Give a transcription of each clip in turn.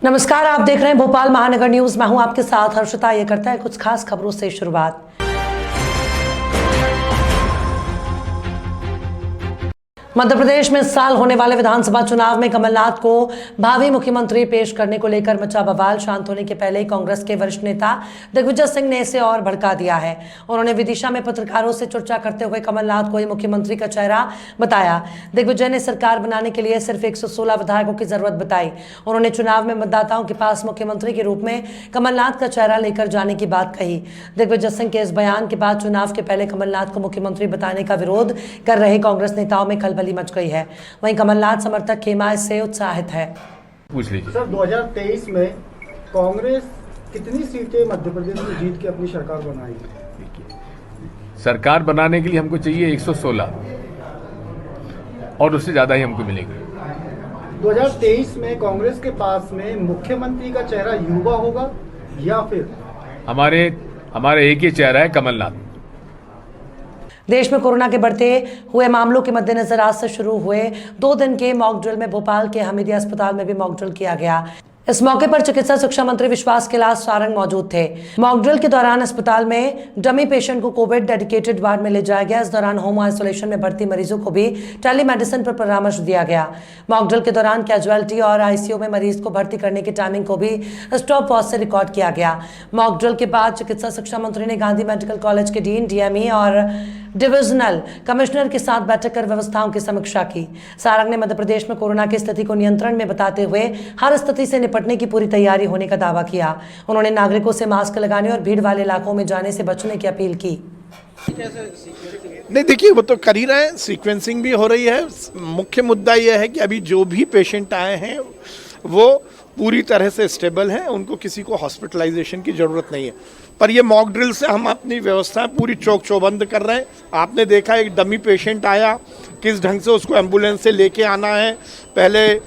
नमस्कार, आप देख रहे हैं भोपाल महानगर न्यूज। मैं हूं आपके साथ हर्षिता। ये करता है कुछ खास खबरों से शुरुआत। मध्य प्रदेश में इस साल होने वाले विधानसभा चुनाव में कमलनाथ को भावी मुख्यमंत्री पेश करने को लेकर मचा बवाल। शांत होने के पहले ही कांग्रेस के वरिष्ठ नेता दिग्विजय सिंह ने इसे और भड़का दिया है। उन्होंने विदिशा में पत्रकारों से चर्चा करते हुए कमलनाथ को ही मुख्यमंत्री का चेहरा बताया। दिग्विजय ने सरकार बनाने के लिए सिर्फ 116 विधायकों की जरूरत बताई। उन्होंने चुनाव में मतदाताओं के पास मुख्यमंत्री के रूप में कमलनाथ का चेहरा लेकर जाने की बात कही। दिग्विजय सिंह के इस बयान के बाद चुनाव के पहले कमलनाथ को मुख्यमंत्री बताने का विरोध कर रहे कांग्रेस नेताओं में खलबली मच गई है। वहीं कमलनाथ समर्थक खेमा इससे उत्साहित है। पूछ लीजिए सर, 2023 में कांग्रेस कितनी सीटें मध्य प्रदेश में जीत के अपनी सरकार बनाएगी? सरकार बनाने के लिए हमको चाहिए 116 और उससे ज्यादा ही हमको मिलेगा। 2023 में कांग्रेस के पास में मुख्यमंत्री का चेहरा युवा होगा या फिर हमारे एक ही चेहरा है, कमलनाथ। देश में कोरोना के बढ़ते हुए मामलों के मद्देनजर आज से शुरू हुए 2 दिन के मॉक ड्रिल में भोपाल के हमीदिया अस्पताल में भी मॉक ड्रिल किया गया। इस मौके पर चिकित्सा शिक्षा मंत्री विश्वास कैलाश सारंग मौजूद थे। मॉक ड्रिल के दौरान अस्पताल में डमी पेशेंट को कोविड डेडिकेटेड वार्ड में ले जाया गया। इस दौरान होम आइसोलेशन में भर्ती मरीजों को भी टेलीमेडिसिन पर परामर्श दिया गया। मॉक ड्रिल के दौरान कैजुअलिटी और आईसीयू में मरीज को भर्ती करने की टाइमिंग को भी स्टॉप वॉच से रिकॉर्ड किया गया। मॉक ड्रिल के बाद चिकित्सा शिक्षा मंत्री ने गांधी मेडिकल कॉलेज के डीन, डीएमई और डिविजनल कमिश्नर के साथ बैठक कर व्यवस्थाओं की समीक्षा की। सारंग ने मध्य प्रदेश में कोरोना की स्थिति को नियंत्रण में बताते हुए हर स्थिति से निपटने की पूरी तैयारी होने का दावा किया। उन्होंने नागरिकों से मास्क लगाने और भीड़ वाले इलाकों में जाने से बचने की अपील की। नहीं, देखिए, वो तो कर ही रहे हैं, सीक्वेंसिंग भी हो रही है। मुख्य मुद्दा यह है कि अभी जो भी पेशेंट आए हैं वो पूरी तरह से स्टेबल हैं, उनको किसी को हॉस्पिटलाइजेशन की ज़रूरत नहीं है। पर ये मॉक ड्रिल से हम अपनी व्यवस्था पूरी चौक चौबंद कर रहे हैं। आपने देखा एक डमी पेशेंट आया, किस ढंग से उसको एम्बुलेंस से लेके आना है, पहले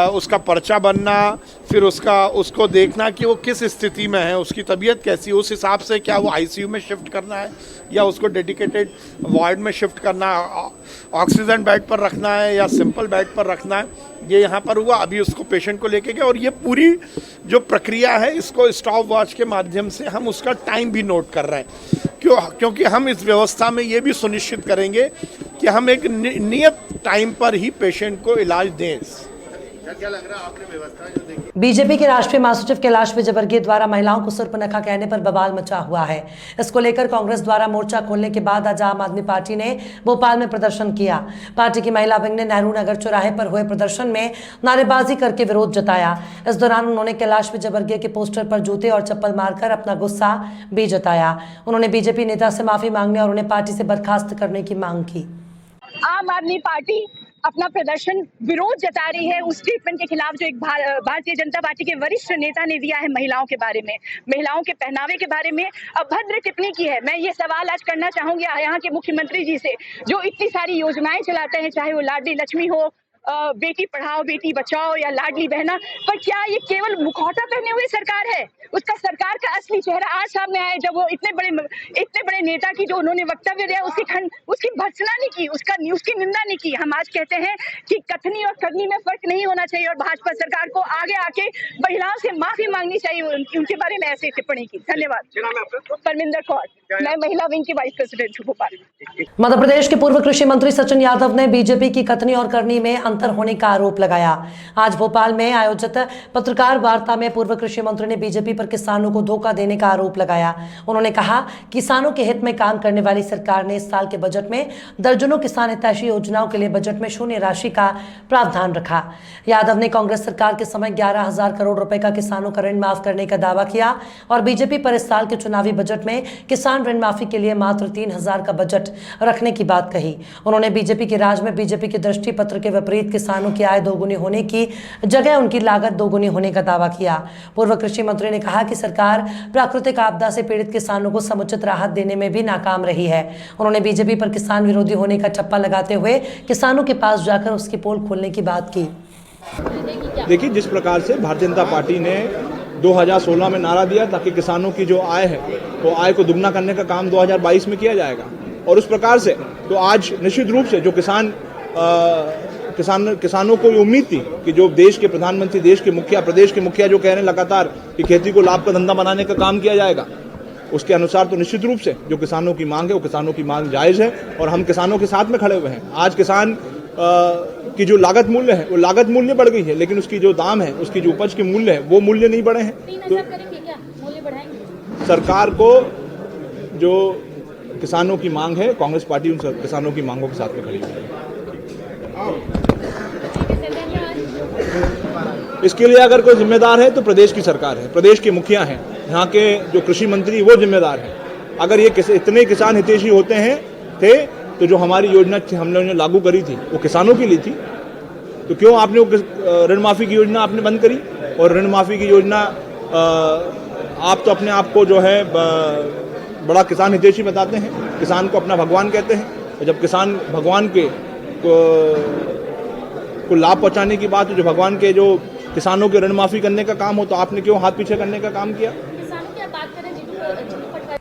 उसका पर्चा बनना, फिर उसको देखना कि वो किस स्थिति में है, उसकी तबीयत कैसी, उस हिसाब से क्या वो आईसीयू में शिफ्ट करना है या उसको डेडिकेटेड वार्ड में शिफ्ट करना है, ऑक्सीजन बेड पर रखना है या सिंपल बेड पर रखना है, ये यहाँ पर हुआ। अभी उसको पेशेंट को लेके गए और ये पूरी जो प्रक्रिया है इसको स्टॉप वॉच के माध्यम से हम उसका टाइम भी नोट कर रहे हैं। क्योंकि हम इस व्यवस्था में ये भी सुनिश्चित करेंगे कि हम एक नियत टाइम पर ही पेशेंट को इलाज दें। क्या लग रहा है आपने व्यवस्था जो देखी? बीजेपी के राष्ट्रीय महासचिव कैलाश विजयवर्गीय द्वारा महिलाओं को सुर्पनखा कहने पर बवाल मचा हुआ है। इसको लेकर कांग्रेस द्वारा मोर्चा खोलने के बाद आज आम आदमी पार्टी ने भोपाल में प्रदर्शन किया। पार्टी की महिला विंग ने नेहरू नगर चौराहे पर हुए प्रदर्शन में नारेबाजी करके विरोध जताया। इस दौरान उन्होंने कैलाश विजयवर्गीय के पोस्टर पर जूते और चप्पल मारकर अपना गुस्सा भी जताया। उन्होंने बीजेपी नेता से माफी मांगने और उन्हें पार्टी से बर्खास्त करने की मांग की। आम आदमी पार्टी अपना प्रदर्शन विरोध जता रही है उस स्टेटमेंट के खिलाफ जो एक भारतीय जनता पार्टी के वरिष्ठ नेता ने दिया है महिलाओं के बारे में, महिलाओं के पहनावे के बारे में अभद्र टिप्पणी की है। मैं ये सवाल आज करना चाहूंगी यहाँ के मुख्यमंत्री जी से, जो इतनी सारी योजनाएं चलाते हैं, चाहे वो लाडली लक्ष्मी हो, बेटी पढ़ाओ बेटी बचाओ या लाडली बहना, पर क्या ये केवल मुखौटा पहने हुए सरकार है? उसका सरकार का असली चेहरा आज सामने आया जब वो इतने बड़े नेता की जो उन्होंने वक्तव्य दिया उसकी भर्त्सना नहीं की, उसकी निंदा नहीं की। हम आज कहते हैं कि कथनी और करनी में फर्क नहीं होना चाहिए और भाजपा सरकार को आगे आके महिलाओं से माफी मांगनी चाहिए उनके बारे में ऐसे टिप्पणी की। धन्यवाद। परमिंदर कौर, मैं महिला विंग की वाइस प्रेसिडेंट हूँ भोपाल। मध्य प्रदेश के पूर्व कृषि मंत्री सचिन यादव ने बीजेपी की कथनी और करनी में अंतर होने का आरोप लगाया। आज भोपाल में आयोजित पत्रकार वार्ता में पूर्व कृषि मंत्री ने बीजेपी पर किसानों को धोखा देने का आरोप लगाया। उन्होंने कहा, किसानों के हित में काम करने वाली सरकार ने इस साल के बजट में दर्जनों किसान हितैषी योजनाओं के लिए बजट में शून्य राशि का प्रावधान रखा। यादव ने कांग्रेस सरकार के समय 11,000 करोड़ रुपए का किसानों का ऋण माफ करने का दावा किया और बीजेपी पर इस साल के चुनावी बजट में किसान ऋण माफी के लिए मात्र 3,000 का बजट रखने की बात कही। उन्होंने बीजेपी के राज में बीजेपी के दृष्टि पत्र के विपरीत किसानों की आय दोगुनी होने की जगह उनकी लागत दोगुनी होने का दावा किया। पूर्व कृषि मंत्री ने कहा कि सरकार प्राकृतिक आपदा से पीड़ित किसानों को समुचित राहत देने में भी नाकाम रही है। उन्होंने बीजेपी पर किसान विरोधी होने का ठप्पा लगाते हुए किसानों के पास जाकर उसकी पोल खोलने की बात की। देखिए, जिस प्रकार से भारतीय जनता पार्टी ने 2016 में नारा दिया ताकि किसानों की जो आय है वो आय को दुगना करने का काम 2022 में किया जाएगा, और उस प्रकार से तो आज निश्चित रूप से जो किसान किसानों को ये उम्मीद थी कि जो देश के प्रधानमंत्री, देश के मुखिया, प्रदेश के मुखिया जो कह रहे हैं लगातार कि खेती को लाभ का धंधा बनाने का काम किया जाएगा, उसके अनुसार तो निश्चित रूप से जो किसानों की मांग है वो किसानों की मांग जायज़ है और हम किसानों के साथ में खड़े हुए हैं। आज किसान की जो लागत मूल्य है वो लागत मूल्य बढ़ गई है, लेकिन उसकी जो दाम है, उसकी जो उपज के मूल्य है वो मूल्य नहीं बढ़े हैं। तो सरकार को जो किसानों की मांग है, कांग्रेस पार्टी उन किसानों की मांगों के साथ में खड़ी है। इसके लिए अगर कोई जिम्मेदार है तो प्रदेश की सरकार है, प्रदेश के मुखिया हैं, यहाँ के जो कृषि मंत्री वो जिम्मेदार हैं। अगर ये इतने किसान हितैषी होते हैं तो जो हमारी योजना हम लोगों ने लागू करी थी वो किसानों के लिए थी, तो क्यों आपने वो ऋण माफी की योजना आपने बंद करी? और ऋण माफी की योजना आप तो अपने आप को जो है बड़ा किसान हितैषी बताते हैं, किसान को अपना भगवान कहते हैं। जब किसान भगवान के को लाभ पहुंचाने की बात हो, जो भगवान के जो किसानों के ऋण माफी करने का काम हो, तो आपने क्यों हाथ पीछे करने का काम किया?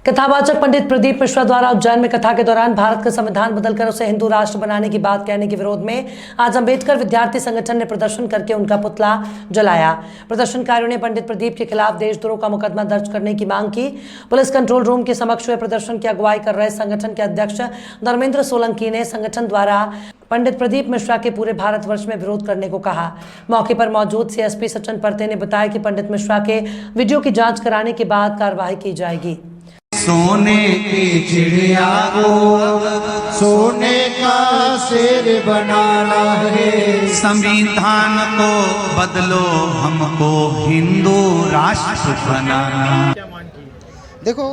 कथावाचक पंडित प्रदीप मिश्रा द्वारा उज्जैन में कथा के दौरान भारत का संविधान बदलकर उसे हिंदू राष्ट्र बनाने की बात कहने के विरोध में आज अंबेडकर विद्यार्थी संगठन ने प्रदर्शन करके उनका पुतला जलाया। प्रदर्शनकारियों ने पंडित प्रदीप के खिलाफ देशद्रोह का मुकदमा दर्ज करने की मांग की। पुलिस कंट्रोल रूम के समक्ष हुए प्रदर्शन की अगुवाई कर रहे संगठन के अध्यक्ष धर्मेंद्र सोलंकी ने संगठन द्वारा पंडित प्रदीप मिश्रा के पूरे भारतवर्ष में विरोध करने को कहा। मौके पर मौजूद सीएसपी सचिन परते ने बताया कि पंडित मिश्रा के वीडियो की जांच कराने के बाद कार्रवाई की जाएगी। सोने की चिड़िया को सोने का शेर बनाना है, संविधान को बदलो, हमको हिंदू राष्ट्र बनाना। देखो,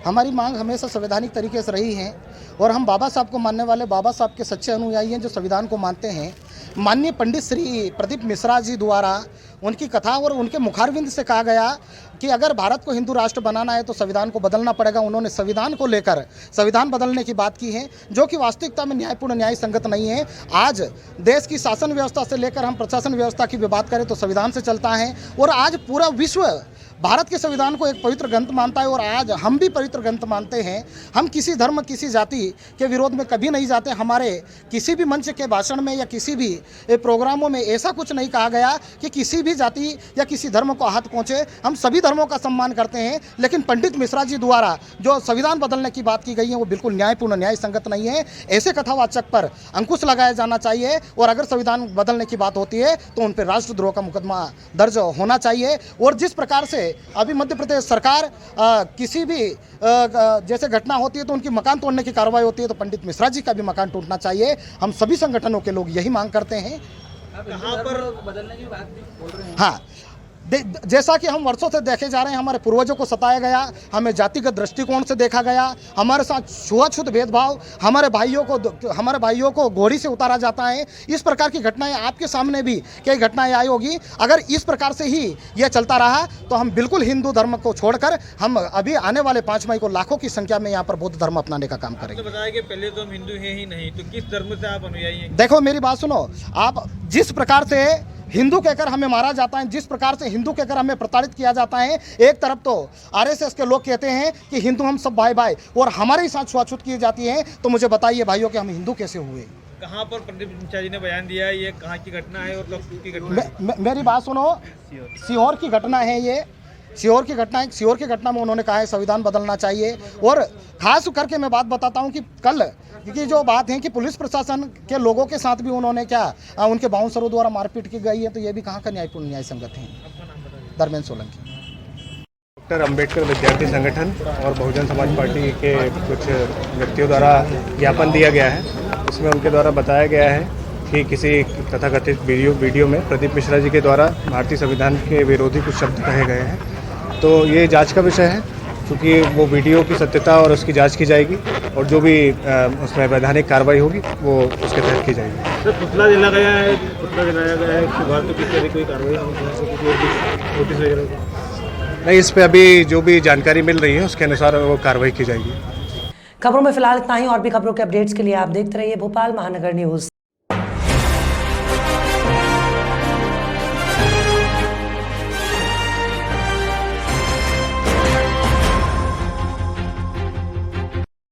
हमारी मांग हमेशा संवैधानिक तरीके से रही है और हम बाबा साहब को मानने वाले, बाबा साहब के सच्चे अनुयायी हैं जो संविधान को मानते हैं। माननीय पंडित श्री प्रदीप मिश्रा जी द्वारा उनकी कथा और उनके मुखारविंद से कहा गया कि अगर भारत को हिंदू राष्ट्र बनाना है तो संविधान को बदलना पड़ेगा। उन्होंने संविधान को लेकर संविधान बदलने की बात की है, जो कि वास्तविकता में न्यायपूर्ण, न्याय संगत नहीं है। आज देश की शासन व्यवस्था से लेकर हम प्रशासन व्यवस्था की भी बात करें तो संविधान से चलता है और आज पूरा विश्व भारत के संविधान को एक पवित्र ग्रंथ मानता है और आज हम भी पवित्र ग्रंथ मानते हैं। हम किसी धर्म, किसी जाति के विरोध में कभी नहीं जाते। हमारे किसी भी मंच के भाषण में या किसी भी प्रोग्रामों में ऐसा कुछ नहीं कहा गया कि किसी भी जाति या किसी धर्म को हाथ पहुँचे। हम सभी धर्मों का सम्मान करते हैं, लेकिन पंडित मिश्रा जी द्वारा जो संविधान बदलने की बात की गई है वो बिल्कुल न्यायपूर्ण, न्याय संगत नहीं है। ऐसे कथावाचक पर अंकुश लगाया जाना चाहिए और अगर संविधान बदलने की बात होती है तो उन पर राष्ट्रद्रोह का मुकदमा दर्ज होना चाहिए। और जिस प्रकार से अभी मध्य प्रदेश सरकार किसी भी जैसे घटना होती है तो उनकी मकान तोड़ने की कार्रवाई होती है, तो पंडित मिश्रा जी का भी मकान टूटना चाहिए। हम सभी संगठनों के लोग यही मांग करते हैं। कहाँ पर बदलने की बात बोल रहे हैं? हाँ, जैसा कि हम वर्षों से देखे जा रहे हैं, हमारे पूर्वजों को सताया गया, हमें जातिगत दृष्टिकोण से देखा गया, हमारे साथ छुआछूत भेदभाव, हमारे भाइयों को घोड़ी से उतारा जाता है। इस प्रकार की घटनाएं आपके सामने भी कई घटनाएं आई होगी। अगर इस प्रकार से ही यह चलता रहा तो हम बिल्कुल हिंदू धर्म को छोड़कर हम अभी आने वाले 5 मई को लाखों की संख्या में यहाँ पर बौद्ध धर्म अपनाने का काम करेंगे। तो बताया कि पहले तो हम हिंदू हैं ही नहीं, तो किस धर्म से आप अनुयायी हैं? देखो, मेरी बात सुनो। आप जिस प्रकार से हिंदू कहकर हमें मारा जाता है, जिस प्रकार से हिंदू कहकर हमें प्रताड़ित किया जाता है, एक तरफ तो आरएसएस के लोग कहते हैं कि हिंदू हम सब भाई भाई और हमारे ही साथ छुआछूत की जाती है, तो मुझे बताइए भाइयों कि हम हिंदू कैसे हुए? कहाँ पर पंडित मिश्रा जी ने बयान दिया है, ये कहाँ की घटना है और कब की घटना है? मेरी बात सुनो, सीहोर की घटना है ये, सीहोर की घटना है। सीहोर की घटना में उन्होंने कहा है संविधान बदलना चाहिए। और खास करके मैं बात बताता हूँ कि कल की जो बात है कि पुलिस प्रशासन के लोगों के साथ भी उन्होंने उनके बाउंसरों द्वारा मारपीट की गई है, तो ये भी कहाँ का न्यायपूर्ण, न्याय संगत है। धर्मेंद्र सोलंकी। डॉक्टर अंबेडकर विद्यार्थी संगठन और बहुजन समाज पार्टी के कुछ व्यक्तियों द्वारा ज्ञापन दिया गया है। इसमें उनके द्वारा बताया गया है कि किसी तथाकथित वीडियो में प्रदीप मिश्रा जी के द्वारा भारतीय संविधान के विरोधी कुछ शब्द कहे गए हैं। तो ये जांच का विषय है, क्योंकि वो वीडियो की सत्यता और उसकी जांच की जाएगी और जो भी उसमें वैधानिक कार्रवाई होगी वो उसके तहत की जाएगी। सर, पुतला जलाया गया है, इसके बाद तो किस तरह कोई कार्रवाई नोटिस वगैरह? नहीं, इस पे अभी जो भी जानकारी मिल रही है उसके अनुसार वो कार्रवाई की जाएगी। खबरों में फिलहाल इतना ही। और भी खबरों के अपडेट्स के लिए आप देखते रहिए भोपाल महानगर न्यूज।